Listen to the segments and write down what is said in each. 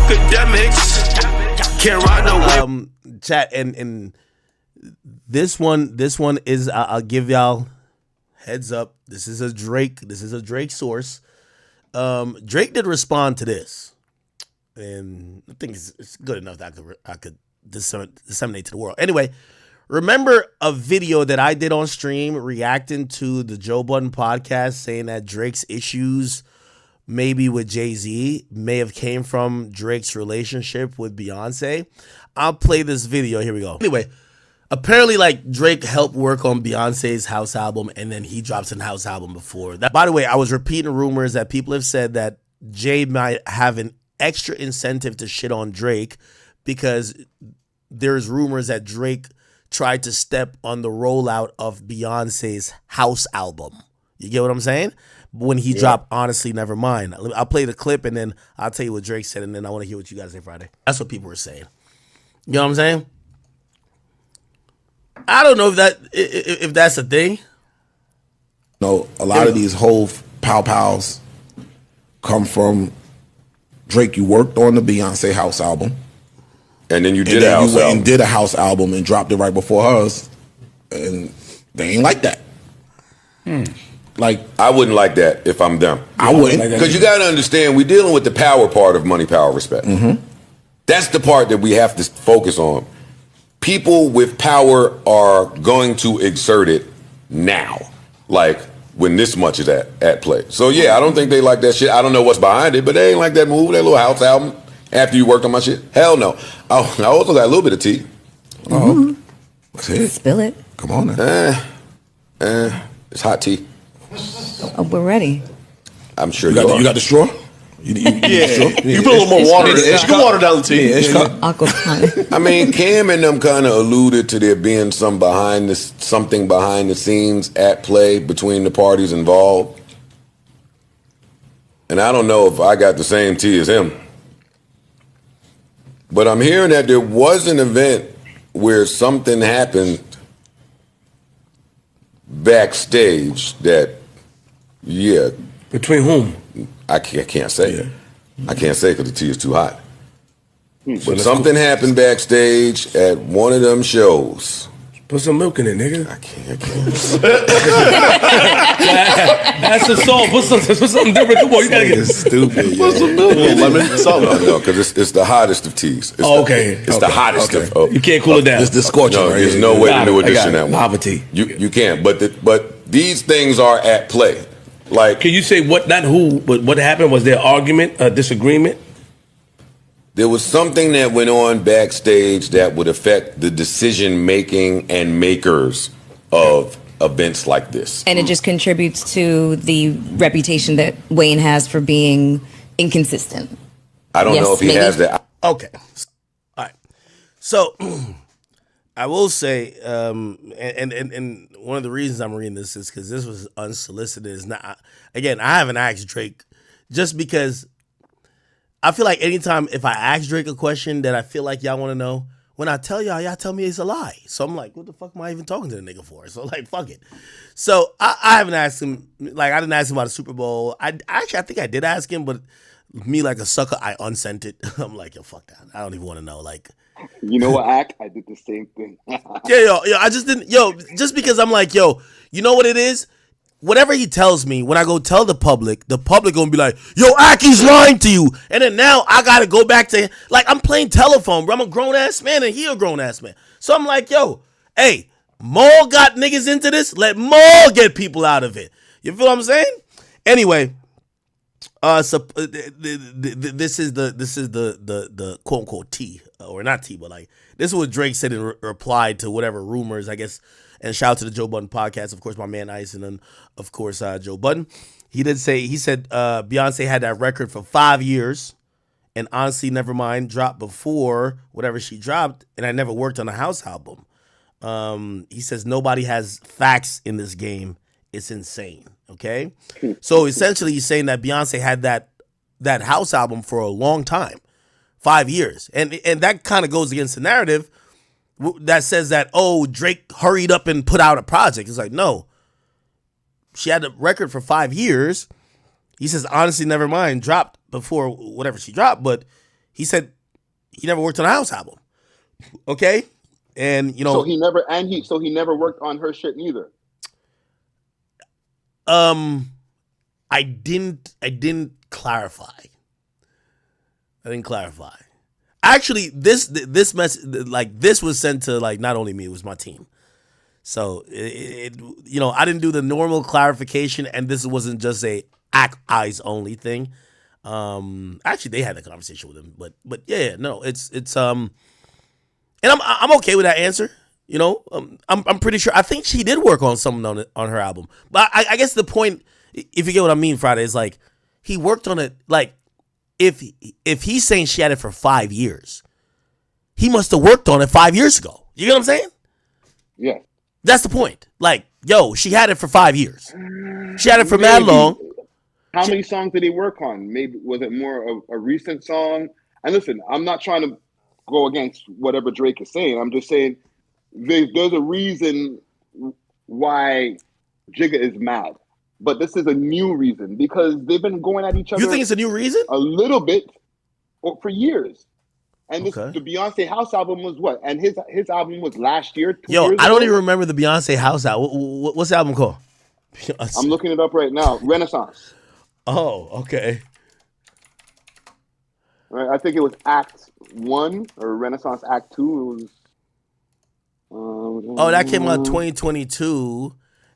Akademiks. Can't ride no Chat and this one is I'll give y'all heads up. This is a Drake source. Drake did respond to this, and I think it's good enough that I could disseminate to the world. Anyway, remember a video that I did on stream reacting to the Joe Budden podcast, saying that Drake's issues maybe with JayZ may have came from Drake's relationship with Beyoncé. I'll play this video. Here we go. Anyway, apparently like Drake helped work on Beyonce's house album, and then he drops an house album before that. By the way, I was repeating rumors that people have said that Jay might have an extra incentive to shit on Drake because there's rumors that Drake tried to step on the rollout of Beyonce's house album. You get what I'm saying? When he dropped Honestly Nevermind. I'll play the clip and then I'll tell you what Drake said, and then I want to hear what you guys say Friday. That's what people were saying. You know what I'm saying? I don't know if that's a thing. No, a lot of these whole pow-pows come from Drake. You worked on the Beyonce house album. And then you did a house album. And did a house album and dropped it right before hers. And they ain't like that. Like, I wouldn't like that if I'm them. I wouldn't. Because you got to understand, we're dealing with the power part of money, power, respect. That's the part that we have to focus on. People with power are going to exert it now, like when this much is at play. So, yeah, I don't think they like that shit. I don't know what's behind it, but they ain't like that move, that little house album after you worked on my shit. Hell no. I also got a little bit of tea. Spill it. Come on now. It's hot tea. Oh, we're ready. I'm sure you got the straw? You put a little more water in it. You can water down the tea. I mean, Cam and them kind of alluded to there being something behind the scenes at play between the parties involved. And I don't know if I got the same tea as him. But I'm hearing that there was an event where something happened backstage that, Between whom? I can't say. I can't say because the tea is too hot. But something happened backstage at one of them shows. Put some milk in it, nigga. I can't. That's the song. Put something different. Come on, you gotta get stupid. Put some milk in lemon. No, because it's the hottest of teas. It's the hottest of. You can't cool it down. It's the scorching. No, there's no way to do addition that one. Lava tea. You can't. But these things are at play. Like, can you say what? Not who, but what happened? Was there argument, a disagreement? There was something that went on backstage that would affect the decision making and makers of events like this. And it just contributes to the reputation that Wayne has for being inconsistent. I don't know if he has that. Okay. All right. So I will say, and one of the reasons I'm reading this is because this was unsolicited. Is not, again, I haven't asked Drake just because I feel like anytime if I ask Drake a question that I feel like y'all want to know, when I tell y'all tell me it's a lie. So I'm like, what the fuck am I even talking to the nigga for? So like, fuck it. So I haven't asked him, like I didn't ask him about the Super Bowl. I think I did ask him, but me like a sucker, I unsent it. I'm like, yo, fuck that. I don't even want to know. Like, you know what, Ak? I did the same thing. yo, I just didn't, just because I'm like, yo, you know what it is? Whatever he tells me, when I go tell the public gonna be like, yo, Aki's lying to you. And then now I gotta go back to, like, I'm playing telephone, bro. I'm a grown-ass man and he a grown-ass man. So I'm like, yo, hey, Maul got niggas into this. Let Maul get people out of it. You feel what I'm saying? Anyway, so this is the quote unquote tea, or not tea, but like this is what Drake said in reply to whatever rumors, I guess. And shout out to the Joe Budden podcast, of course, my man Ice, and then of course Joe Budden. He said Beyonce had that record for 5 years, and Honestly Nevermind dropped before whatever she dropped, and I never worked on a house album. He says nobody has facts in this game. It's insane. Okay, so essentially he's saying that Beyonce had that house album for a long time, 5 years, and that kind of goes against the narrative that says that, oh, Drake hurried up and put out a project. It's like, no, she had a record for 5 years. He says Honestly Nevermind dropped before whatever she dropped, but He said he never worked on a house album. Okay, and you know, so he never worked on her shit neither. I didn't clarify. Actually, this mess like this was sent to like not only me, it was my team. So you know, I didn't do the normal clarification, and this wasn't just a act eyes only thing. Actually, they had a conversation with him, but yeah, no, it's and I'm okay with that answer. You know, I'm pretty sure. I think she did work on something on her album, but I guess the point, if you get what I mean, Friday, is like he worked on it. Like if he's saying she had it for 5 years, he must have worked on it 5 years ago. You get what I'm saying? Yeah, that's the point. Like, yo, she had it for 5 years. She had it for mad long. How many songs did he work on? Maybe was it more of a recent song? And listen, I'm not trying to go against whatever Drake is saying. I'm just saying there's a reason why Jigga is mad. But this is a new reason because they've been going at each other. You think it's a new reason? A little bit for years. And Okay. the Beyonce House album was what? And his album was last year, 2 Yo, years I don't ago? even remember the Beyonce House album. What's the album called? Beyonce. I'm looking it up right now. Renaissance. Oh, okay. Right, I think it was Act 1 or Renaissance Act 2. It was. Oh, that came out 2022,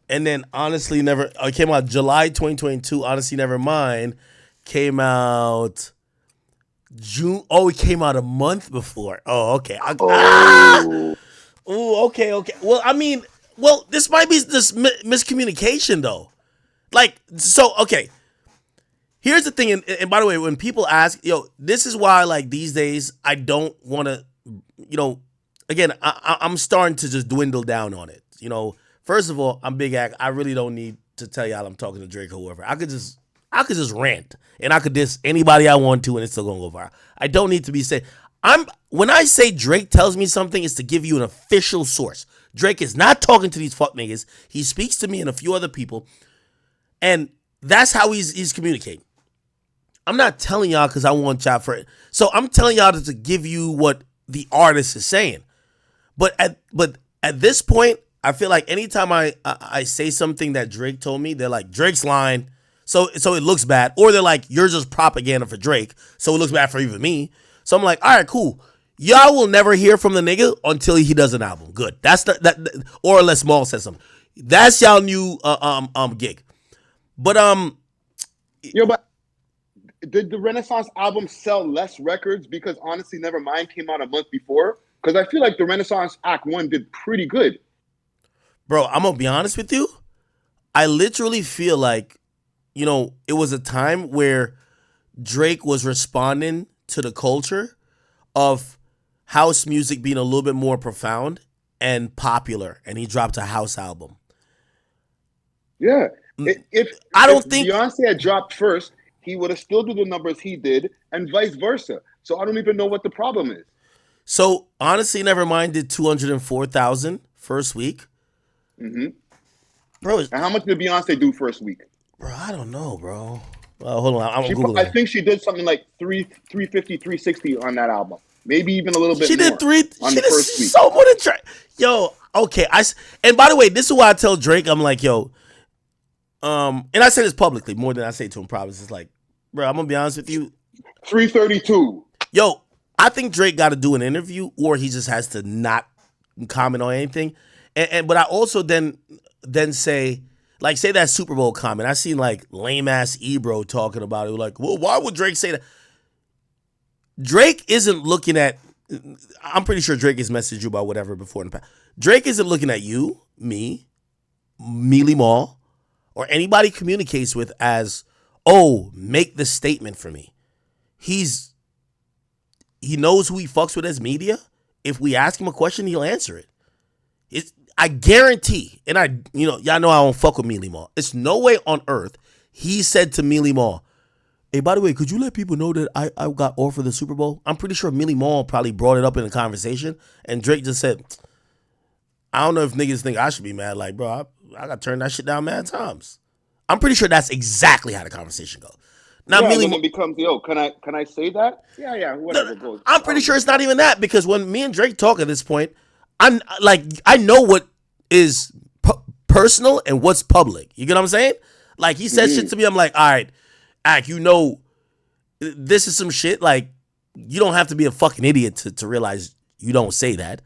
and then honestly, never. It came out July 2022. Honestly, never mind. Came out June. Oh, it came out a month before. Oh, okay. Oh, okay. Well, I mean, this might be this miscommunication though. Like, so okay. Here's the thing, and by the way, when people ask, yo, this is why, like, these days, I don't want to, you know, again, I'm starting to just dwindle down on it. You know, first of all, I'm Big Act. I really don't need to tell y'all I'm talking to Drake or whoever. I could just rant, and I could diss anybody I want to, and it's still gonna go viral. I don't need to be saying, when I say Drake tells me something, it's to give you an official source. Drake is not talking to these fuck niggas. He speaks to me and a few other people, and that's how he's communicating. I'm not telling y'all because I want y'all for it. So I'm telling y'all to give you what the artist is saying. But at this point, I feel like anytime I say something that Drake told me, they're like, Drake's lying, so it looks bad. Or they're like, you're just propaganda for Drake, so it looks bad for even me. So I'm like, all right, cool. Y'all will never hear from the nigga until he does an album. Good. That's that. Or unless Maul says something. That's y'all new gig. But Yo, but did the Renaissance album sell less records because Honestly Nevermind came out a month before? Because I feel like the Renaissance Act 1 did pretty good. Bro, I'm going to be honest with you. I literally feel like, you know, it was a time where Drake was responding to the culture of house music being a little bit more profound and popular, and he dropped a house album. Yeah. If think Beyonce had dropped first, he would have still done the numbers he did, and vice versa. So I don't even know what the problem is. So Honestly Nevermind did 204,000 first week. Mm-hmm. Bro, and how much did Beyonce do first week? Bro, I don't know, bro. Hold on, I'm Googling. I think she did something like 350, 360 on that album. Maybe even a little bit more. She did on the first week. So more than Drake. Yo, okay. And by the way, this is why I tell Drake, I'm like, yo, and I say this publicly more than I say to him probably. It's like, bro, I'm gonna be honest with you. 332. Yo, I think Drake got to do an interview, or he just has to not comment on anything. But I also then say, like, say that Super Bowl comment. I seen like lame ass Ebro talking about it. Like, well, why would Drake say that? Drake isn't looking at. I'm pretty sure Drake has messaged you about whatever before in the past. Drake isn't looking at you, me, Mealy Mall, or anybody he communicates with as, oh, make the statement for me. He knows who he fucks with as media. If we ask him a question, he'll answer it. I guarantee, and y'all know I don't fuck with Mealy Mall. It's no way on earth he said to Mealy Mall, hey, by the way, could you let people know that I got offered the Super Bowl? I'm pretty sure Mealy Mall probably brought it up in a conversation, and Drake just said, I don't know if niggas think I should be mad. Like, bro, I got to turn that shit down mad times. I'm pretty sure that's exactly how the conversation goes. Now, and Millie, then it becomes, can I say that? Yeah, whatever goes. I'm pretty sure it's not even that, because when me and Drake talk at this point, I know what is personal and what's public. You get what I'm saying? Like, he said shit to me, I'm like, all right, Ak, this is some shit. Like, you don't have to be a fucking idiot to realize you don't say that,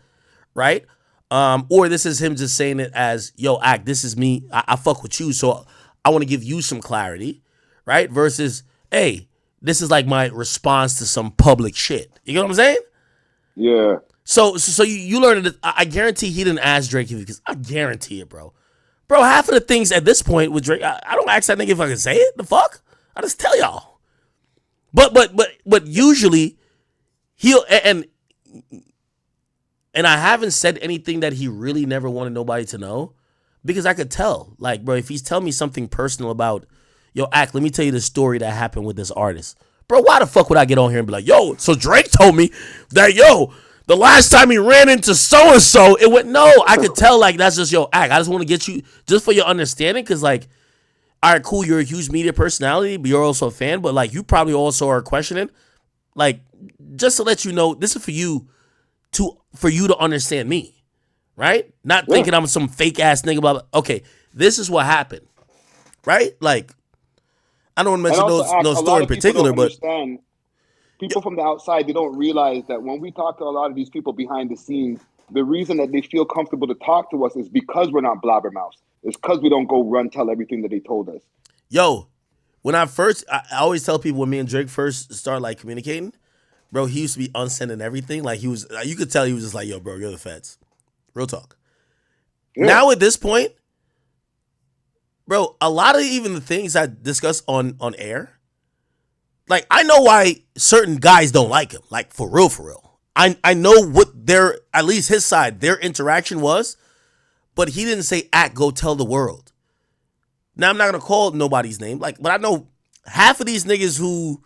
right? Or this is him just saying it as, yo, Ak, this is me. I fuck with you, so I want to give you some clarity, right? Versus, hey, this is like my response to some public shit. You get what I'm saying? Yeah. So you learned it. I guarantee he didn't ask Drake, because I guarantee it, bro. Bro, half of the things at this point with Drake, I don't ask that nigga if I can say it. The fuck? I just tell y'all. But usually he'll and I haven't said anything that he really never wanted nobody to know, because I could tell. Like, bro, if he's telling me something personal about, yo, Ak, let me tell you the story that happened with this artist. Bro, why the fuck would I get on here and be like, yo, so Drake told me that, yo, the last time he ran into so-and-so, it went, no, I could tell, like, that's just, yo, Ak, I just want to get you, just for your understanding, because, like, all right, cool, you're a huge media personality, but you're also a fan, but, like, you probably also are questioning. Like, just to let you know, this is for you to understand me, right? Not thinking I'm some fake-ass nigga, about, okay, this is what happened, right? Like, I don't want to mention no story in particular, but people from the outside, they don't realize that when we talk to a lot of these people behind the scenes, the reason that they feel comfortable to talk to us is because we're not blabbermouths. It's because we don't go tell everything that they told us. Yo, when I always tell people when me and Drake first started like communicating, bro, he used to be unsending everything. Like, you could tell he was just like, yo, bro, you're the feds. Real talk. Yeah. Now at this point, bro, a lot of even the things I discuss on air, like, I know why certain guys don't like him. Like, for real. I know what at least his side, their interaction was, but he didn't say, Ak, go tell the world. Now, I'm not going to call nobody's name, like, but I know half of these niggas who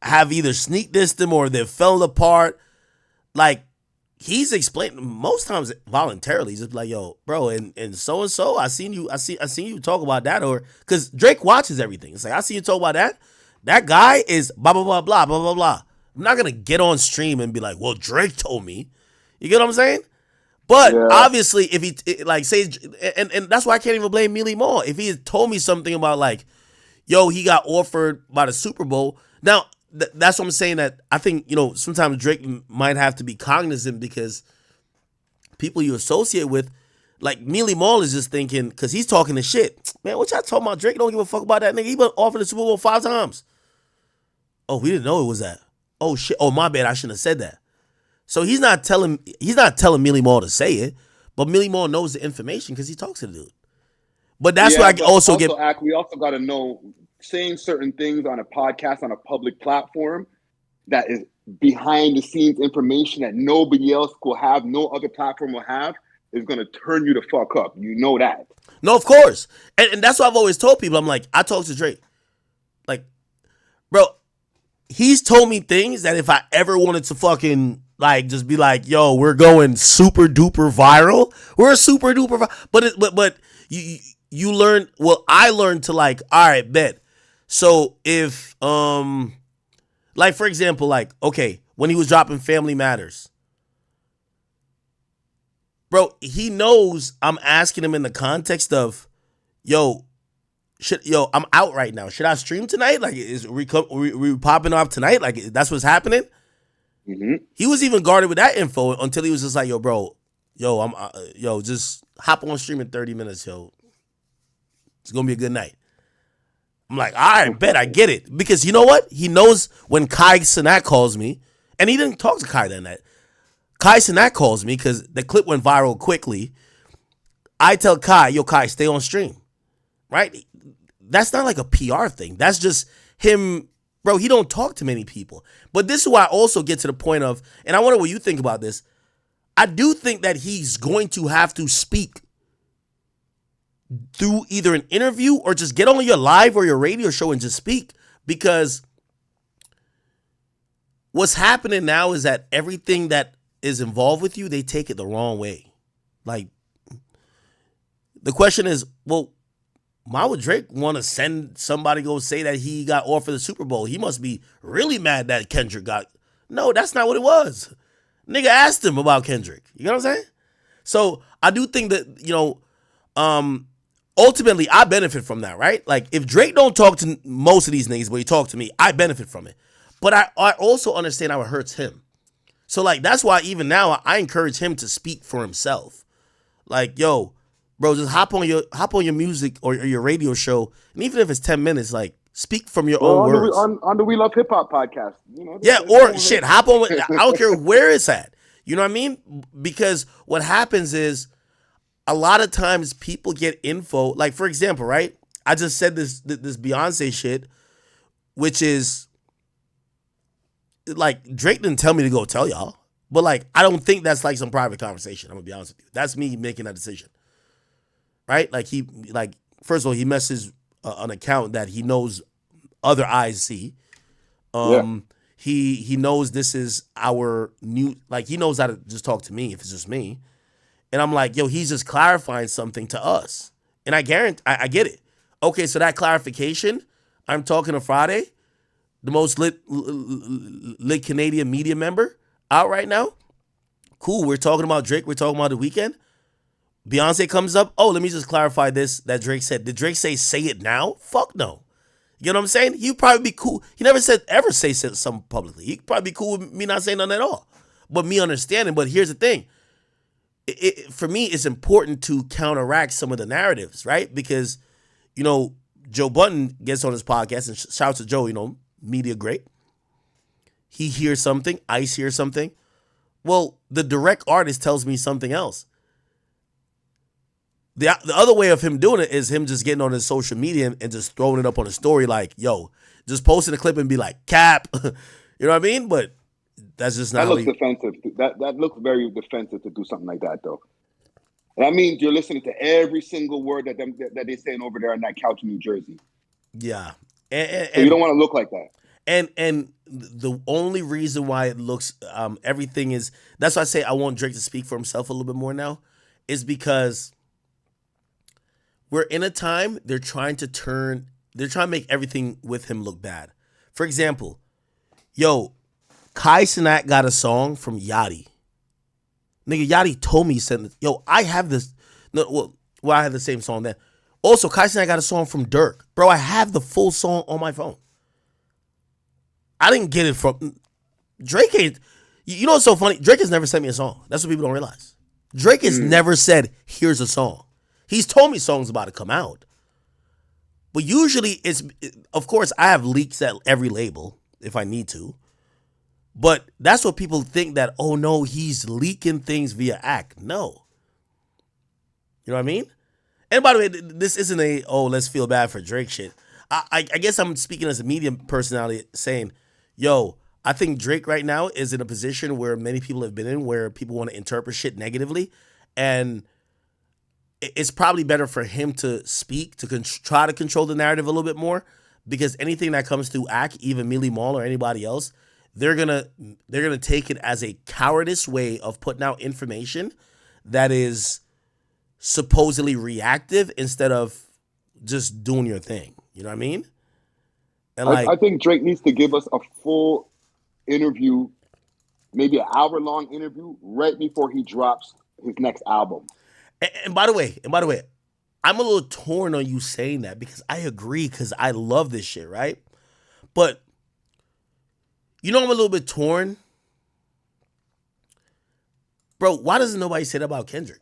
have either sneak dissed him or they've fell apart. Like, he's explained most times voluntarily, just like, yo, bro, and so I seen you talk about that, or because Drake watches everything. It's like, I seen you talk about that. That guy is blah blah blah blah blah blah blah. I'm not gonna get on stream and be like, well, Drake told me. You get what I'm saying? But obviously, if he like says, and that's why I can't even blame Millie Mall. If he had told me something about, like, yo, he got offered by the Super Bowl. Now, that's what I'm saying, that I think, sometimes Drake might have to be cognizant, because people you associate with, like Millie Mall, is just thinking, because he's talking the shit. Man, what y'all talking about? Drake don't give a fuck about that nigga. He been offered the Super Bowl 5 times. Oh, we didn't know it was that. Oh, shit. Oh, my bad. I shouldn't have said that. So he's not telling Millie Mall to say it, but Millie Mall knows the information because he talks to the dude. But that's why I also get. We also got to know, saying certain things on a podcast, on a public platform, that is behind the scenes information that nobody else will have, no other platform will have, is going to turn you the fuck up. You know that. No, of course. And that's what I've always told people. I'm like, I talk to Drake. Like, bro, he's told me things that if I ever wanted to fucking, like, just be like, yo, we're going super duper viral. We're super duper viral. But you learn, well, I learned to, like, all right, bet. So if, like, for example, like, okay, when he was dropping Family Matters, bro, he knows I'm asking him in the context of, yo, I'm out right now. Should I stream tonight? Like, is we popping off tonight? Like, that's what's happening? Mm-hmm. He was even guarded with that info until he was just like, yo, bro, just hop on stream in 30 minutes, yo. It's going to be a good night. I'm like, all right, bet, I get it. Because you know what? He knows when Kai Cenat calls me, and he didn't talk to Kai that night. Kai Cenat calls me because the clip went viral quickly. I tell Kai, yo, Kai, stay on stream. Right? That's not like a PR thing. That's just him, bro, he don't talk to many people. But this is why I also get to the point of, and I wonder what you think about this. I do think that he's going to have to speak through either an interview or just get on your live or your radio show and just speak, because what's happening now is that everything that is involved with you, they take it the wrong way. Like, the question is, well, why would Drake want to send somebody go say that he got offered the Super Bowl? He must be really mad that Kendrick got. No, that's not what it was. Nigga asked him about Kendrick. You know what I'm saying? So I do think that, ultimately I benefit from that, right? Like if Drake don't talk to most of these niggas, but he talk to me, I benefit from it. But I also understand how it hurts him. So like that's why even now I encourage him to speak for himself. Like, yo, bro, just hop on your music or your radio show, and even if it's 10 minutes, like speak from your own words. On the We Love Hip Hop podcast, Yeah, or shit, hop on with, I don't care where it's at. You know what I mean? Because what happens is a lot of times people get info, like for example, right? I just said this Beyonce shit, which is like Drake didn't tell me to go tell y'all, but like I don't think that's like some private conversation. I'm gonna be honest with you. That's me making that decision, right? Like first of all, he messaged an account that he knows other eyes see. He knows this is our new, like he knows how to just talk to me if it's just me. And I'm like, yo, he's just clarifying something to us. And I guarantee, I get it. Okay, so that clarification, I'm talking to Friday, the most lit Canadian media member out right now. Cool, we're talking about Drake, we're talking about The Weeknd. Beyonce comes up, oh, let me just clarify this that Drake said. Did Drake say it now? Fuck no. You know what I'm saying? He'd probably be cool. He never said ever say something publicly. He'd probably be cool with me not saying nothing at all. But me understanding. But here's the thing. For me, it's important to counteract some of the narratives, right? Because, Joe Budden gets on his podcast and shouts to Joe, media great. He hears something. Ice hears something. Well, the direct artist tells me something else. The other way of him doing it is him just getting on his social media and just throwing it up on a story like, yo, just posting a clip and be like, cap. You know what I mean? But that's just not. That looks defensive. That looks very defensive to do something like that, though. And that means you're listening to every single word that they're saying over there on that couch in New Jersey. Yeah, so you don't want to look like that. And the only reason why it looks everything is, that's why I say I want Drake to speak for himself a little bit more now, is because we're in a time they're trying to make everything with him look bad. For example, yo, Kai Cenat got a song from Yachty. Nigga, Yachty told me, he said, yo, I have this. No, well, I have the same song then. Also, Kai Cenat got a song from Dirk. Bro, I have the full song on my phone. I didn't get it from Drake. You know what's so funny? Drake has never sent me a song. That's what people don't realize. Drake has never said, here's a song. He's told me songs about to come out. But usually of course, I have leaks at every label if I need to. But that's what people think, that, oh no, he's leaking things via act. No. You know what I mean? And by the way, this isn't let's feel bad for Drake shit. I guess I'm speaking as a media personality saying, yo, I think Drake right now is in a position where many people have been in, where people want to interpret shit negatively. And it's probably better for him to speak, to try to control the narrative a little bit more, because anything that comes through act, even Millie Mall or anybody else, they're gonna take it as a cowardice way of putting out information that is supposedly reactive instead of just doing your thing. You know what I mean? And I think Drake needs to give us a full interview, maybe an hour-long interview, right before he drops his next album. And by the way, I'm a little torn on you saying that, because I agree, because I love this shit, right? But I'm a little bit torn. Bro, why doesn't nobody say that about Kendrick?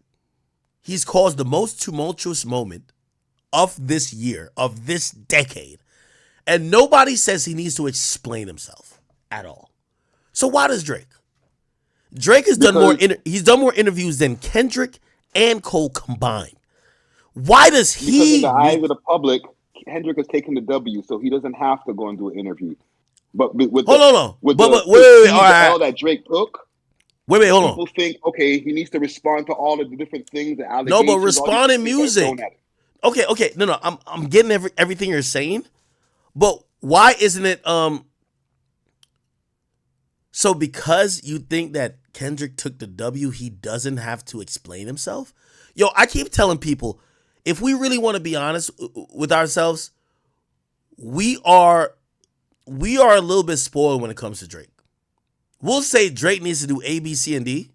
He's caused the most tumultuous moment of this year, of this decade. And nobody says he needs to explain himself at all. So why does Drake? Drake has done more interviews than Kendrick and Cole combined. Why does he? Because in the eyes of the public, Kendrick has taken the W, so he doesn't have to go and do an interview. But with wait, wait, all right, that Drake took. Wait, hold on. People think, okay, he needs to respond to all of the different things. No, but respond in music. Okay, no, I'm getting everything you're saying, but why isn't it? So because you think that Kendrick took the W, he doesn't have to explain himself? Yo, I keep telling people, if we really want to be honest with ourselves, we are a little bit spoiled when it comes to Drake. We'll say Drake needs to do A, B, C, and D.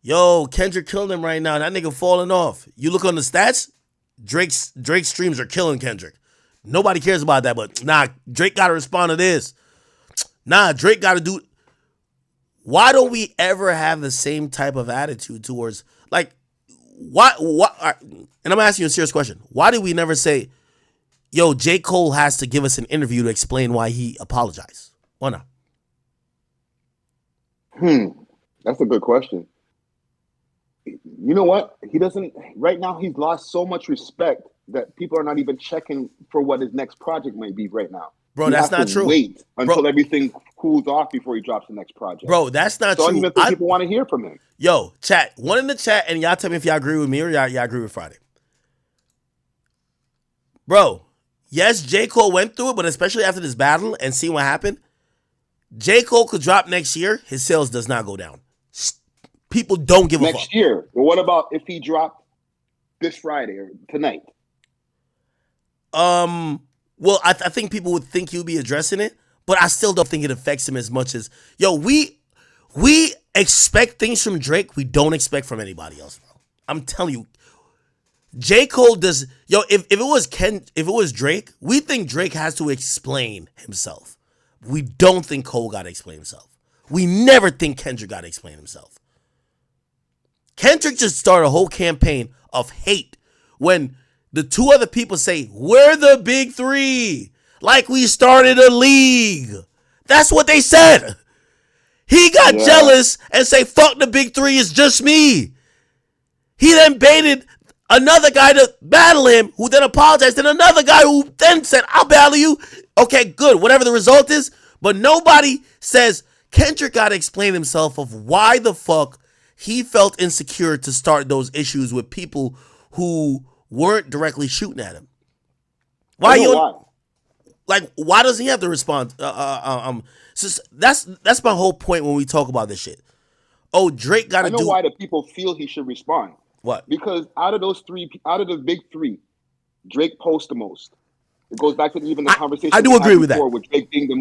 Yo, Kendrick killing him right now. That nigga falling off. You look on the stats, Drake's streams are killing Kendrick. Nobody cares about that, but nah, Drake got to respond to this. Nah, Drake got to do. Why don't we ever have the same type of attitude towards, like, why? And I'm asking you a serious question. Why do we never say, yo, J. Cole has to give us an interview to explain why he apologized? Why not? That's a good question. You know what? He doesn't, right now, he's lost so much respect that people are not even checking for what his next project might be right now. Bro, that's not true. Wait until everything cools off before he drops the next project. Bro, that's not true. So I don't even think people want to hear from him. Yo, chat. One in the chat, and y'all tell me if y'all agree with me or y'all agree with Friday. Bro, yes, J. Cole went through it, but especially after this battle and seeing what happened, J. Cole could drop next year. His sales does not go down. People don't give a fuck. Next year. But what about if he dropped this Friday or tonight? Well, I think people would think he'll be addressing it, but I still don't think it affects him as much as, yo, we expect things from Drake we don't expect from anybody else, bro. I'm telling you. J. Cole does, yo, if it was Drake, we think Drake has to explain himself. We don't think Cole got to explain himself. We never think Kendrick got to explain himself. Kendrick just started a whole campaign of hate when the two other people say, we're the big three, like we started a league. That's what they said. He got jealous and say, fuck the big three, it's just me. He then baited another guy to battle him, who then apologized, and another guy who then said, I'll battle you. Okay, good, whatever the result is. But nobody says Kendrick got to explain himself of why the fuck he felt insecure to start those issues with people who weren't directly shooting at him. Why doesn't he have to respond? So that's my whole point when we talk about this shit. Oh, Drake got to do. I know why the people feel he should respond. What? Because out of the big three, Drake posts the most. It goes back to even the conversation I do agree with that. With Drake being the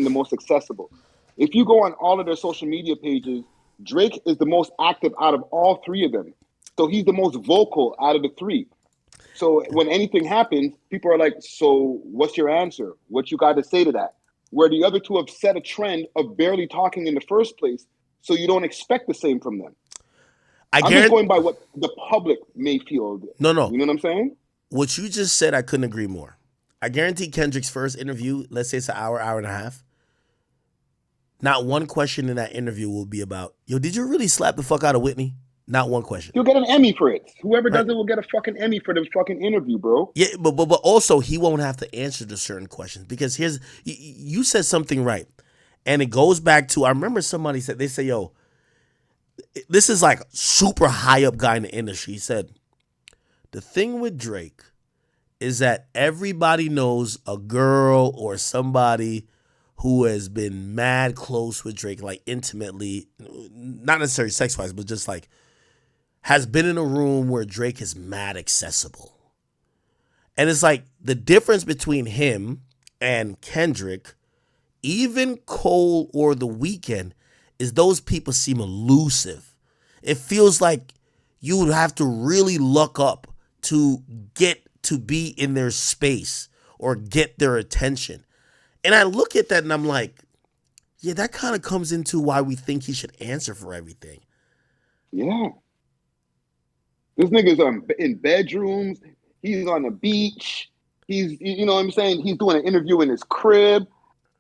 most accessible. If you go on all of their social media pages, Drake is the most active out of all three of them. So he's the most vocal out of the three. So when anything happens, people are like, so what's your answer? What you got to say to that? Where the other two have set a trend of barely talking in the first place, so you don't expect the same from them. I'm just going by what the public may feel. No. You know what I'm saying? What you just said, I couldn't agree more. I guarantee Kendrick's first interview, let's say it's an hour and a half, not one question in that interview will be about, yo, did you really slap the fuck out of Whitney? Not one question. You'll get an Emmy for it. Whoever does it will get a fucking Emmy for the fucking interview, bro. Yeah, but also he won't have to answer to certain questions because you said something right. And it goes back to, I remember somebody said, they say, yo, this is like super high up guy in the industry. He said, the thing with Drake is that everybody knows a girl or somebody who has been mad close with Drake, like intimately, not necessarily sex-wise, but just like has been in a room where Drake is mad accessible. And it's like the difference between him and Kendrick, even Cole or The Weeknd, is those people seem elusive. It feels like you would have to really luck up to get to be in their space or get their attention. And I look at that and I'm like, yeah, that kind of comes into why we think he should answer for everything. Yeah. This nigga's in bedrooms. He's on the beach. He's, you know what I'm saying? He's doing an interview in his crib.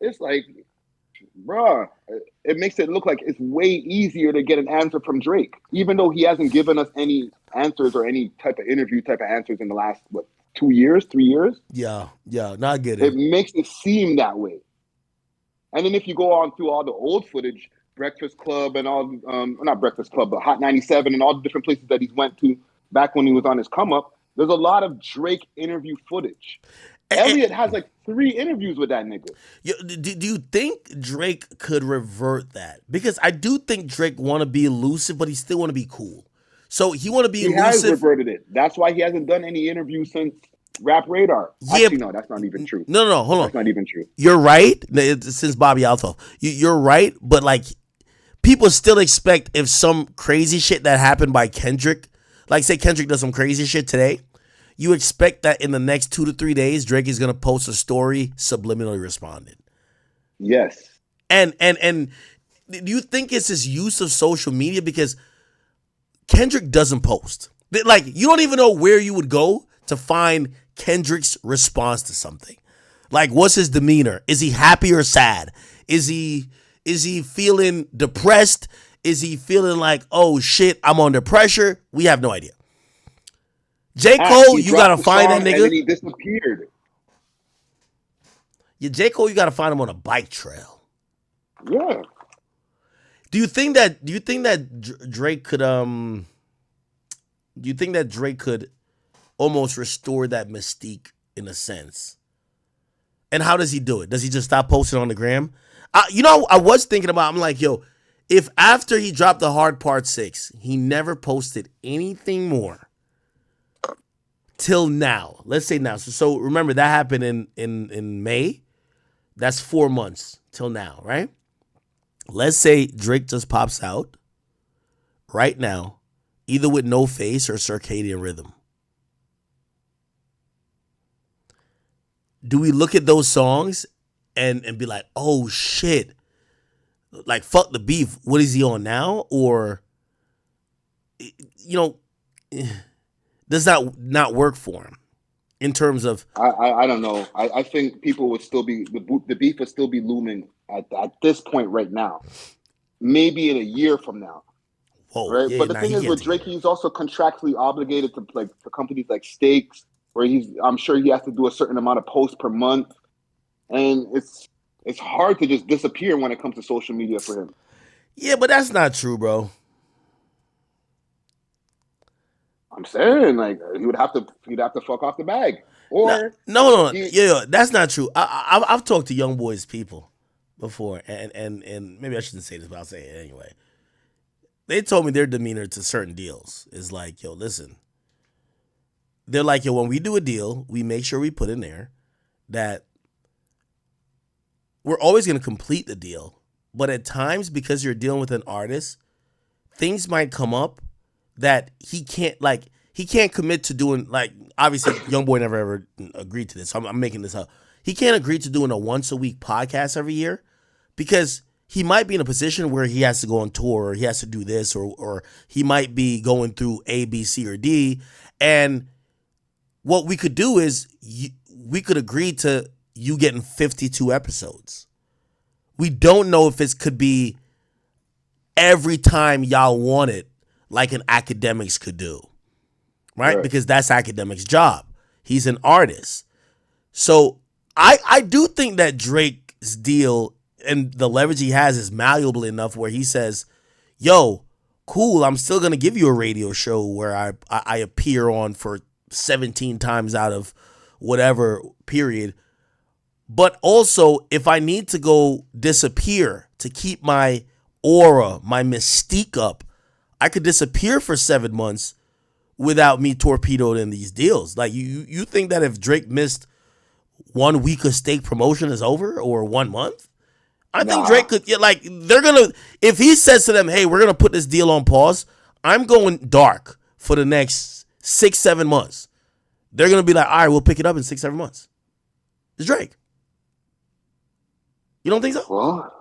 It's like, bruh, it makes it look like it's way easier to get an answer from Drake, even though he hasn't given us any answers or any type of interview type of answers in the last, 2 years, 3 years? Yeah, no, I get it. It makes it seem that way. And then if you go on through all the old footage, Breakfast Club and all, not Breakfast Club, but Hot 97 and all the different places that he's went to back when he was on his come up, there's a lot of Drake interview footage. Elliot has like 3 interviews with that nigga. Do you think Drake could revert that? Because I do think Drake want to be elusive, but he still want to be cool. So he want to be He has elusive. reverted it. That's why he hasn't done any interviews since Rap Radar. Yeah, Actually, no, that's not even true. No, hold on. That's not even true. You're right. Since Bobby Alto, you're right. But like, people still expect if some crazy shit that happened by Kendrick, like say Kendrick does some crazy shit today, you expect that in the next 2 to 3 days, Drake is gonna post a story subliminally responding. Yes. And do you think it's his use of social media? Because Kendrick doesn't post. Like, you don't even know where you would go to find Kendrick's response to something. Like, what's his demeanor? Is he happy or sad? Is he feeling depressed? Is he feeling like, oh shit, I'm under pressure? We have no idea. J. Cole, you gotta find that nigga. And then he disappeared. Yeah, J. Cole, you gotta find him on a bike trail. Yeah. Do you think that Drake could almost restore that mystique in a sense? And how does he do it? Does he just stop posting on the gram? I was thinking about, I'm like, yo, if after he dropped the Hard Part 6, he never posted anything more till now. Let's say now. So remember that happened in May. That's 4 months till now, right? Let's say Drake just pops out right now, either with No Face or Circadian Rhythm. Do we look at those songs and be like, oh shit, like fuck the beef, what is he on now? Or, does that not work for him in terms of... I don't know. I think people would still be, the beef would still be looming at this point right now. Maybe in a year from now. Whoa, right? yeah, But the thing is with Drake, he's also contractually obligated to, like, for companies like Stakes, where I'm sure he has to do a certain amount of posts per month. And it's hard to just disappear when it comes to social media for him. Yeah, but that's not true, bro. I'm saying, like, he'd have to fuck off the bag. Or no, yeah, that's not true. I've talked to young boys people before, and maybe I shouldn't say this, but I'll say it anyway. They told me their demeanor to certain deals is like, yo, listen. They're like, yo, when we do a deal, we make sure we put in there that we're always going to complete the deal. But at times, because you're dealing with an artist, things might come up that he can't commit to doing. Like, obviously, Youngboy never ever agreed to this. So I'm making this up. He can't agree to doing a once a week podcast every year because he might be in a position where he has to go on tour or he has to do this or he might be going through A, B, C, or D. And what we could do is we could agree to you getting 52 episodes. We don't know if it could be every time y'all want it, like an Akademiks could do, right? Because that's Akademiks' job. He's an artist. So I do think that Drake's deal and the leverage he has is malleable enough where he says, yo, cool, I'm still going to give you a radio show where I appear on for 17 times out of whatever period. But also, if I need to go disappear to keep my aura, my mystique up, I could disappear for 7 months without me torpedoed in these deals. Like, you think that if Drake missed 1 week of Stake promotion is over or 1 month? I think Drake could, if he says to them, hey, we're going to put this deal on pause, I'm going dark for the next 6-7 months. They're going to be like, all right, we'll pick it up in 6-7 months. It's Drake. You don't think so? Well,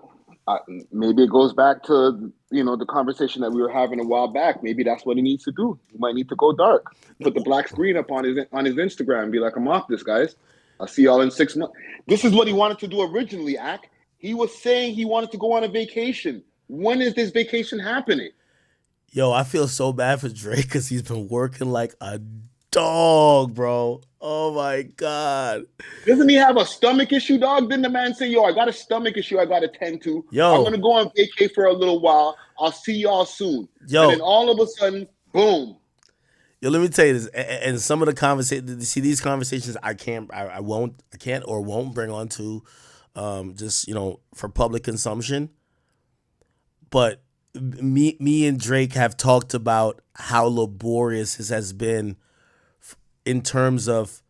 maybe it goes back to, the conversation that we were having a while back. Maybe that's what he needs to do. He might need to go dark. Put the black screen up on his Instagram and be like, I'm off this, guys. I'll see y'all in 6 months. This is what he wanted to do originally, Ak. He was saying he wanted to go on a vacation. When is this vacation happening? Yo, I feel so bad for Drake because he's been working like a dog, bro. Oh, my God. Doesn't he have a stomach issue, dog? Didn't the man say, yo, I got a stomach issue I got to tend to. Yo. I'm going to go on vacay for a little while. I'll see y'all soon. Yo. And then all of a sudden, boom. Yo, let me tell you this. And some of the conversations, see, these conversations I can't or won't bring on to just, for public consumption. But me and Drake have talked about how laborious this has been in terms of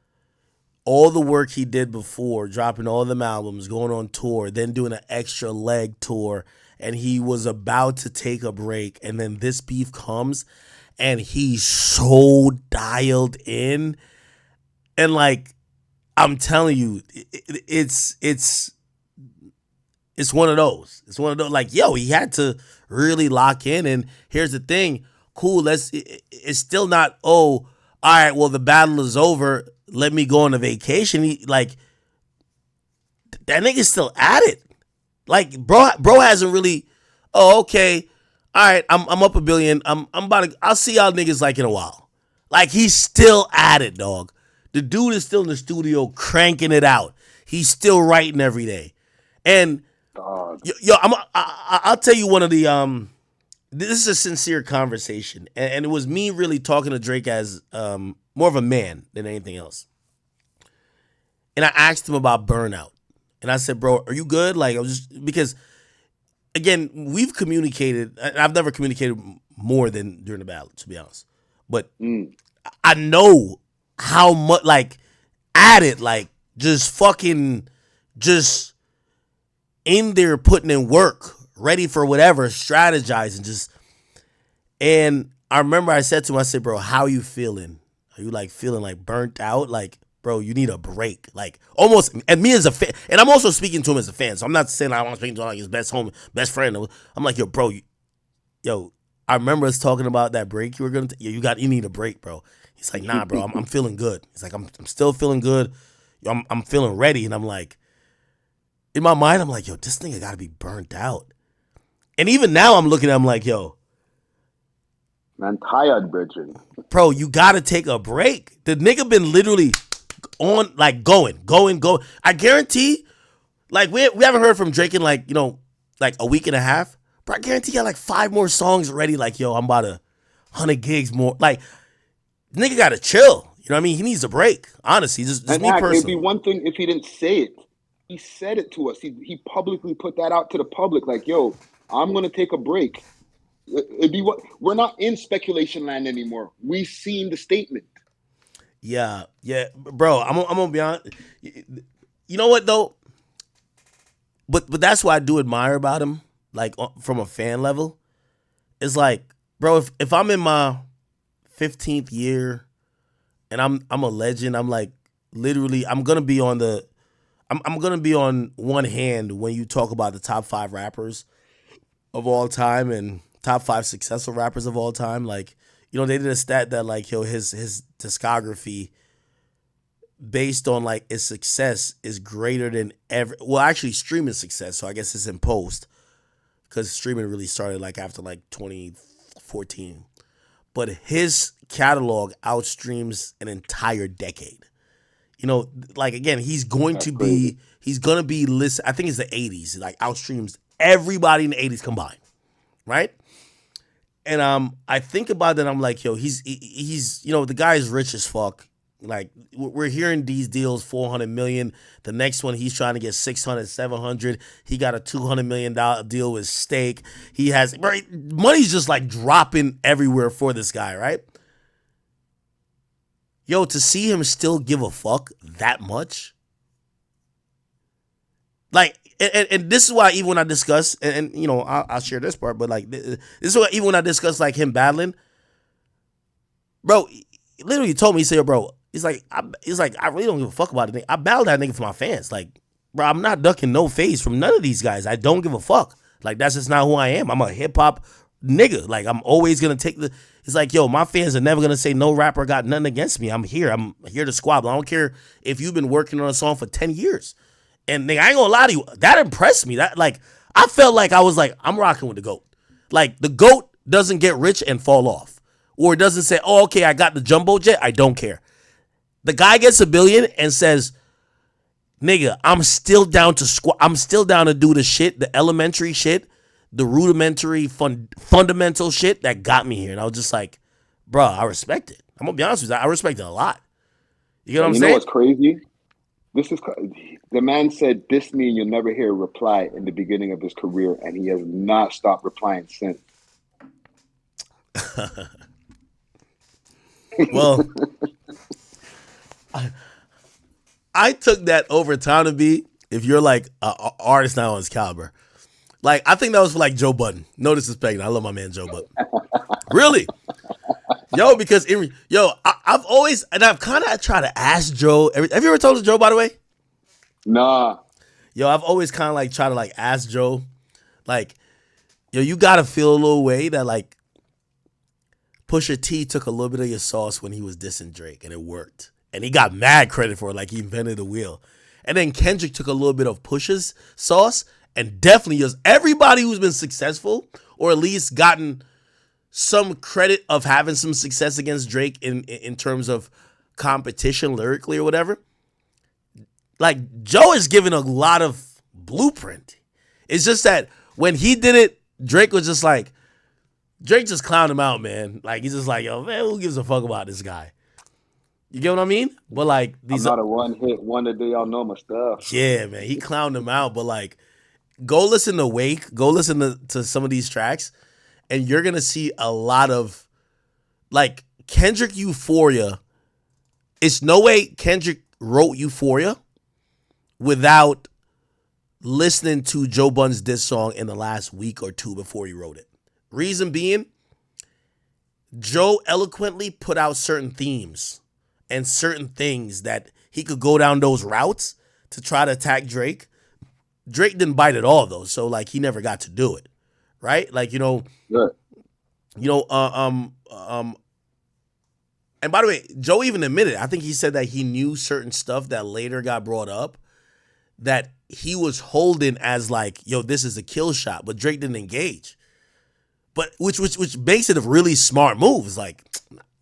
all the work he did before, dropping all them albums, going on tour, then doing an extra leg tour, and he was about to take a break, and then this beef comes, and he's so dialed in, and like I'm telling you, it's one of those. It's one of those. Like, yo, he had to really lock in. And here's the thing, cool. It's still not. Oh, all right. Well, the battle is over. Let me go on a vacation. That nigga's still at it. Like, bro hasn't really. Oh, okay. All right. I'm up $1 billion. I'm about to. I'll see y'all niggas like in a while. Like, he's still at it, dog. The dude is still in the studio cranking it out. He's still writing every day. And yo, I'll tell you one of the this is a sincere conversation, and it was me really talking to Drake as more of a man than anything else. And I asked him about burnout, and I said, "Bro, are you good?" Like, I was just because, again, we've communicated. I've never communicated more than during the battle, to be honest. But I know how much, like, at it, like, just fucking, just in there putting in work, ready for whatever, strategizing, just. And I remember I said to him, I said, bro, how are you feeling? Are you like feeling like burnt out? Like, bro, you need a break. Like, almost, and me as a fan, and I'm also speaking to him as a fan, so I'm not saying I'm speaking to him like his best friend. I'm like, yo, bro, I remember us talking about that break you were gonna you need a break, bro. He's like, nah, bro, I'm feeling good. He's like, I'm still feeling good. I'm feeling ready. And I'm like, in my mind, I'm like, yo, this nigga gotta be burnt out. And even now I'm looking at him like, yo, man, tired, Bridget. Bro, you gotta take a break. The nigga been literally on, like, going. I guarantee, like, we haven't heard from Drake in, like, like a week and a half. But I guarantee he got like 5 more songs ready. Like, yo, I'm about 100 gigs more. Like, nigga gotta chill. You know what I mean? He needs a break. Honestly, just me personally. It'd be one thing if he didn't say it. He said it to us. He publicly put that out to the public. Like, yo, I'm gonna take a break. It'd be what we're not in speculation land anymore. We've seen the statement. Yeah, bro. I'm gonna be honest. You know what though? But that's what I do admire about him. Like, from a fan level, it's like, bro, if I'm in my 15th year and I'm a legend, I'm like, literally, I'm gonna be on one hand when you talk about the top 5 rappers of all time and top 5 successful rappers of all time. Like, they did a stat that, like, yo, his discography based on, like, its success is greater than ever. Well, actually, streaming success. So I guess it's in post, because streaming really started like after like 2014. But his catalog outstreams an entire decade. Like, again, he's going to be listed. I think it's the 80s. Like, outstreams everybody in the 80s combined, right? And I think about that. I'm like, yo, he's the guy is rich as fuck. Like, we're hearing these deals, 400 million. The next one, he's trying to get 600, 700. He got a $200 million deal with Stake. He has, right? Money's just like dropping everywhere for this guy, right? Yo, to see him still give a fuck that much. Like, and this is why even when I discuss, and I'll share this part, but like, this is why even when I discuss like him battling, bro, he literally told me, he said, yo, bro, he's like, I really don't give a fuck about it. I battled that nigga for my fans. Like, bro, I'm not ducking no face from none of these guys. I don't give a fuck. Like, that's just not who I am. I'm a hip hop nigga. Like, I'm always gonna take it's like, yo, my fans are never gonna say no rapper got nothing against me. I'm here to squabble. I don't care if you've been working on a song for 10 years. And nigga, I ain't gonna lie to you, that impressed me. That, like, I felt like I was like, I'm rocking with the GOAT. Like, the GOAT doesn't get rich and fall off. Or it doesn't say, oh, okay, I got the jumbo jet. I don't care. The guy gets $1 billion and says, nigga, I'm still down to do the shit, the elementary shit, the rudimentary, fundamental shit that got me here. And I was just like, bro, I respect it. I'm gonna be honest with you, I respect it a lot. You know what I'm saying? You know what's crazy? The man said, "Diss me and you'll never hear a reply" in the beginning of his career, and he has not stopped replying since. Well, I took that over time to be if you're like an artist now on his caliber. Like, I think that was for like Joe Budden. No disrespect. I love my man Joe Budden. Really? Yo, because I've always, and I've kind of tried to ask Joe. Have you ever told Joe, by the way? Nah. Yo, I've always kind of like try to like ask Joe, like, yo, you gotta feel a little way that like Pusha T took a little bit of your sauce when he was dissing Drake, and it worked, and he got mad credit for it, like he invented the wheel. And then Kendrick took a little bit of Pusha's sauce, and definitely just everybody who's been successful or at least gotten some credit of having some success against Drake in terms of competition lyrically or whatever. Like, Joe is giving a lot of blueprint. It's just that when he did it, Drake was just like, Drake just clowned him out, man. Like, he's just like, yo, man, who gives a fuck about this guy? You get what I mean? But like, these I'm not a one-hit wonder. They all know my stuff. Yeah, man, he clowned him out. But like, go listen to Wake, go listen to some of these tracks, and you're gonna see a lot of like Kendrick Euphoria. It's no way Kendrick wrote Euphoria without listening to Joe Budden's diss song in the last week or two before he wrote it. Reason being, Joe eloquently put out certain themes and certain things that he could go down those routes to try to attack Drake. Drake didn't bite at all though, so like he never got to do it, right? Like, and by the way, Joe even admitted, I think he said that he knew certain stuff that later got brought up that he was holding as like, yo, this is a kill shot, but Drake didn't engage. But which makes it a really smart move. It's like,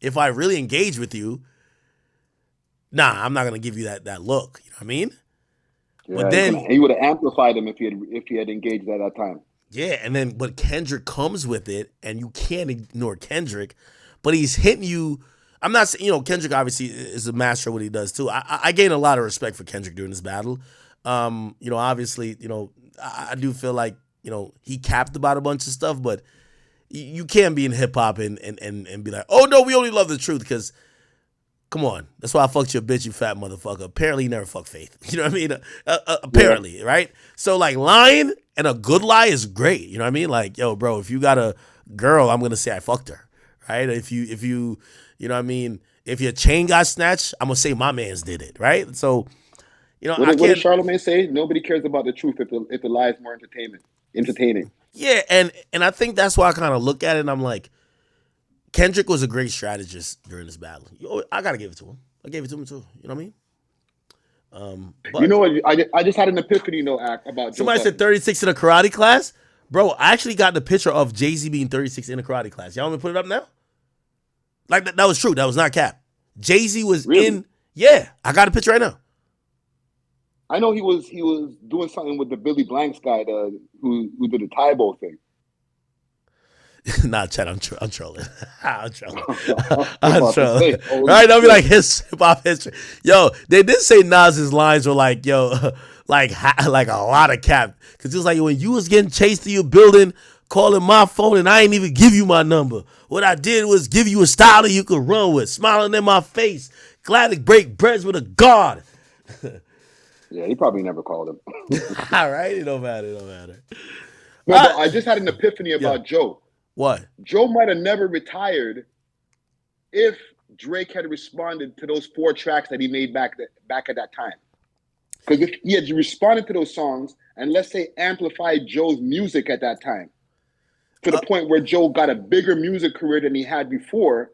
if I really engage with you, nah, I'm not gonna give you that look. You know what I mean? Yeah, but then he would have amplified him if he had engaged at that time. Yeah, and then but Kendrick comes with it, and you can't ignore Kendrick. But he's hitting you. I'm not saying, Kendrick obviously is a master of what he does too. I gain a lot of respect for Kendrick during this battle. Obviously, I do feel like, he capped about a bunch of stuff, but you can't be in hip hop and be like, oh no, we only love the truth, because come on, that's why I fucked your bitch, you fat motherfucker. Apparently, you never fucked Faith. You know what I mean? Apparently, yeah. Right? So like, lying and a good lie is great. You know what I mean? Like, yo, bro, if you got a girl, I'm gonna say I fucked her, right? If you, you know what I mean? If your chain got snatched, I'm gonna say my man's did it, right? So, what did Charlamagne say? Nobody cares about the truth if the lie is more entertaining. Yeah, and I think that's why I kind of look at it and I'm like, Kendrick was a great strategist during this battle. I gotta give it to him. I gave it to him too. You know what I mean? You know what? I just had an epiphany, about somebody said 36 in a karate class. Bro, I actually got the picture of JayZ being 36 in a karate class. Y'all want me to put it up now? Like that was true. That was not cap. JayZ was in. Yeah, I got a picture right now. I know he was doing something with the Billy Blanks guy, who did the Tybo thing. Nah, Chad, I'm trolling. I'm trolling. Right? I'll be like his hip hop history. Yo, they did say Nas's lines were like, yo, like a lot of cap. Because it was like, when you was getting chased through your building, calling my phone, and I ain't even give you my number. What I did was give you a style that you could run with, smiling in my face, glad to break breads with a guard. Yeah, he probably never called him. All right, it don't matter. No, but I just had an epiphany about Joe. What? Joe might have never retired if Drake had responded to those 4 tracks that he made back at that time. Because if he had responded to those songs and, let's say, amplified Joe's music at that time to the point where Joe got a bigger music career than he had before,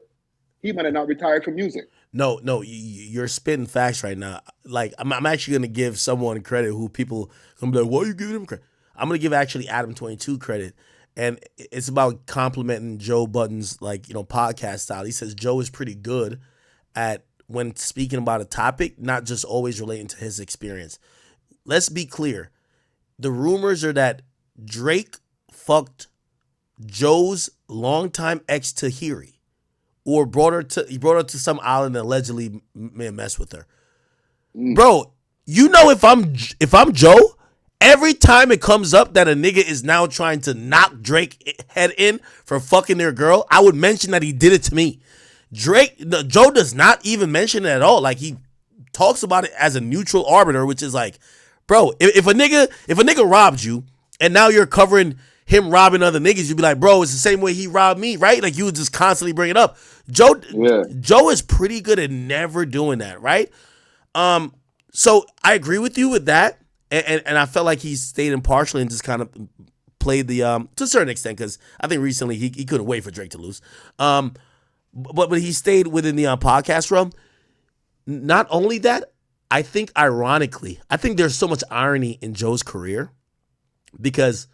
he might have not retired from music. No, you're spitting facts right now. Like, I'm actually going to give someone credit who people going to be like, why are you giving him credit? I'm going to give actually Adam 22 credit. And it's about complimenting Joe Budden's, podcast style. He says Joe is pretty good at, when speaking about a topic, not just always relating to his experience. Let's be clear. The rumors are that Drake fucked Joe's longtime ex Tahiri, or brought her to some island and allegedly messed with her. Bro, if I'm Joe Every time it comes up that a nigga is now trying to knock Drake head in for fucking their girl, I would mention that he did it to me. Joe does not even mention it at all. Like, he talks about it as a neutral arbiter, which is like, bro, if a nigga robbed you and now you're covering him robbing other niggas, you'd be like, bro, it's the same way he robbed me, right? Like, you would just constantly bring it up. Joe is pretty good at never doing that, right? So I agree with you with that. And I felt like he stayed impartial and just kind of played the to a certain extent, because I think recently he couldn't wait for Drake to lose. But he stayed within the podcast realm. Not only that, I think ironically, I think there's so much irony in Joe's career, because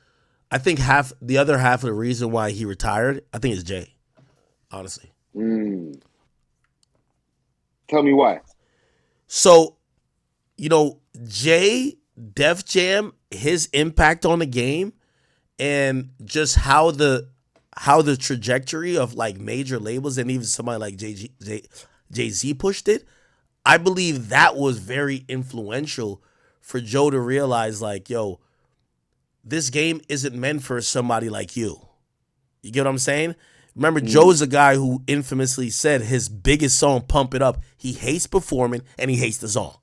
I think the other half of the reason why he retired, I think is Jay, honestly. Tell me why. So, Jay, Def Jam, his impact on the game, and just how the trajectory of like major labels and even somebody like JayZ pushed it, I believe that was very influential for Joe to realize, like, yo, this game isn't meant for somebody like you. You get what I'm saying? Remember, Joe's a guy who infamously said his biggest song, Pump It Up, he hates performing and he hates the song,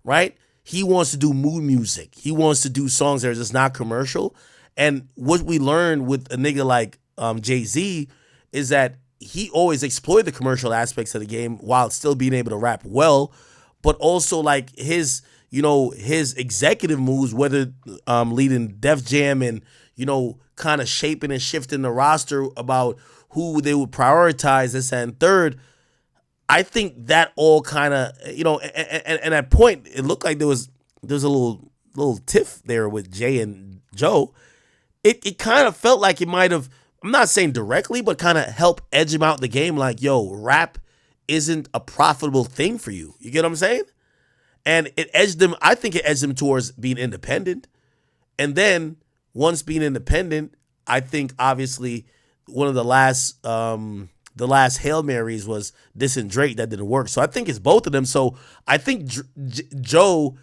right? He wants to do mood music. He wants to do songs that are just not commercial. And what we learned with a nigga like JayZ is that he always exploited the commercial aspects of the game while still being able to rap well, but also like his executive moves, whether leading Def Jam and, kind of shaping and shifting the roster about who they would prioritize, this and third. I think that all kind of, and at point, it looked like there was a little tiff there with Jay and Joe. It kind of felt like it might have, I'm not saying directly, but kind of help edge him out the game. Like, yo, rap isn't a profitable thing for you. You get what I'm saying? And I think it edged him towards being independent. And then once being independent, I think obviously one of the last Hail Marys was dissing Drake. That didn't work. So I think it's both of them. So I think Joe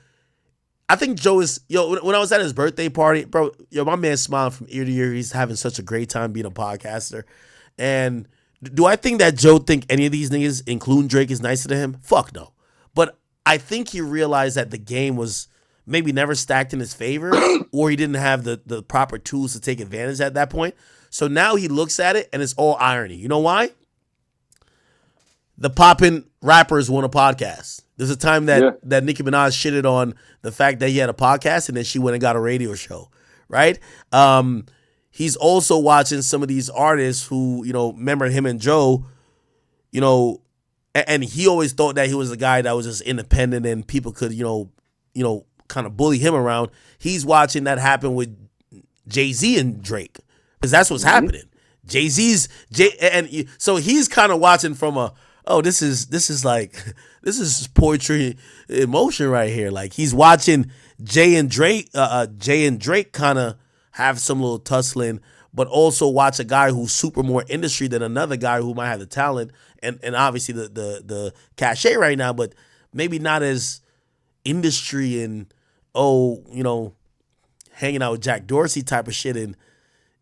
is, when I was at his birthday party, bro, my man's smiling from ear to ear. He's having such a great time being a podcaster. And do I think that Joe think any of these niggas, including Drake, is nicer to him? Fuck no. But I think he realized that the game was maybe never stacked in his favor, or he didn't have the proper tools to take advantage at that point. So now he looks at it and it's all irony. You know why? The poppin' rappers want a podcast. There's a time that Nicki Minaj shitted on the fact that he had a podcast, and then she went and got a radio show, right? He's also watching some of these artists who, remember him and Joe, and he always thought that he was a guy that was just independent and people could, kind of bully him around. He's watching that happen with JayZ and Drake, because that's what's happening. So he's kind of watching from this is poetry in motion right here. Like, he's watching Jay and Drake kind of have some little tussling, but also watch a guy who's super more industry than another guy who might have the talent and obviously the cachet right now, but maybe not as industry and hanging out with Jack Dorsey type of shit. And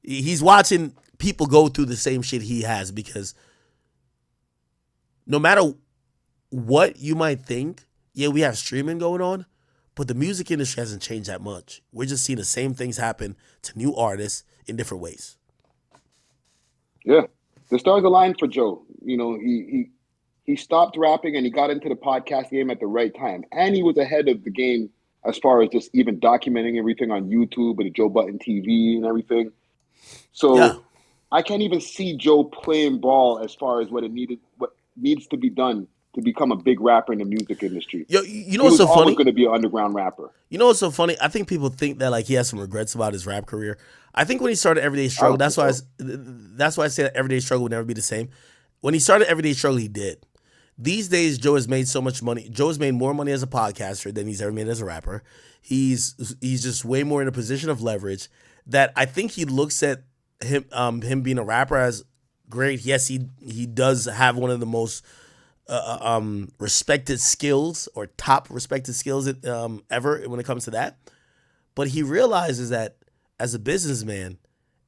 he's watching people go through the same shit he has, because no matter what you might think, we have streaming going on, but the music industry hasn't changed that much. We're just seeing the same things happen to new artists in different ways. Yeah. The stars aligned for Joe. He stopped rapping and he got into the podcast game at the right time. And he was ahead of the game as far as just even documenting everything on YouTube and the Joe Button TV and everything. So I can't even see Joe playing ball as far as what needs to be done to become a big rapper in the music industry. You know what's so funny? He was always going to be an underground rapper. You know what's so funny? I think people think that like he has some regrets about his rap career. I think when he started Everyday Struggle, that's why I say that Everyday Struggle would never be the same. When he started Everyday Struggle, he did. These days, Joe has made so much money. Joe has made more money as a podcaster than he's ever made as a rapper. He's just way more in a position of leverage that I think he looks at him being a rapper as great. Yes, he does have one of the most respected skills or top respected skills ever when it comes to that. But he realizes that as a businessman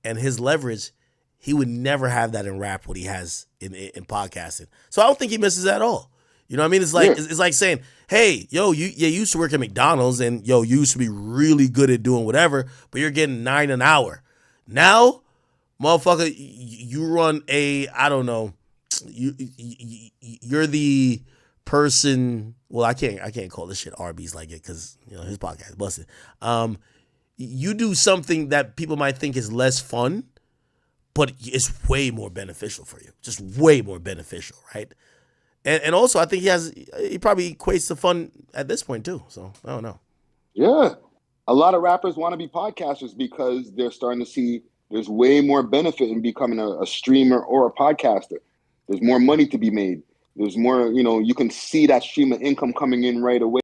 and his leverage, he would never have that in rap what he has in podcasting. So I don't think he misses at all. You know what I mean? It's like it's like saying, hey, yo, you used to work at McDonald's and yo, you used to be really good at doing whatever, but you're getting $9 an hour. Now, motherfucker, you run I don't know, you're the person. Well, I can't call this shit Arby's like it because his podcast is busted. You do something that people might think is less fun, but it's way more beneficial for you. Just way more beneficial, right? And also, I think he probably equates to fun at this point too. So I don't know. Yeah, a lot of rappers want to be podcasters because they're starting to see there's way more benefit in becoming a streamer or a podcaster. There's more money to be made. There's more, you can see that stream of income coming in right away.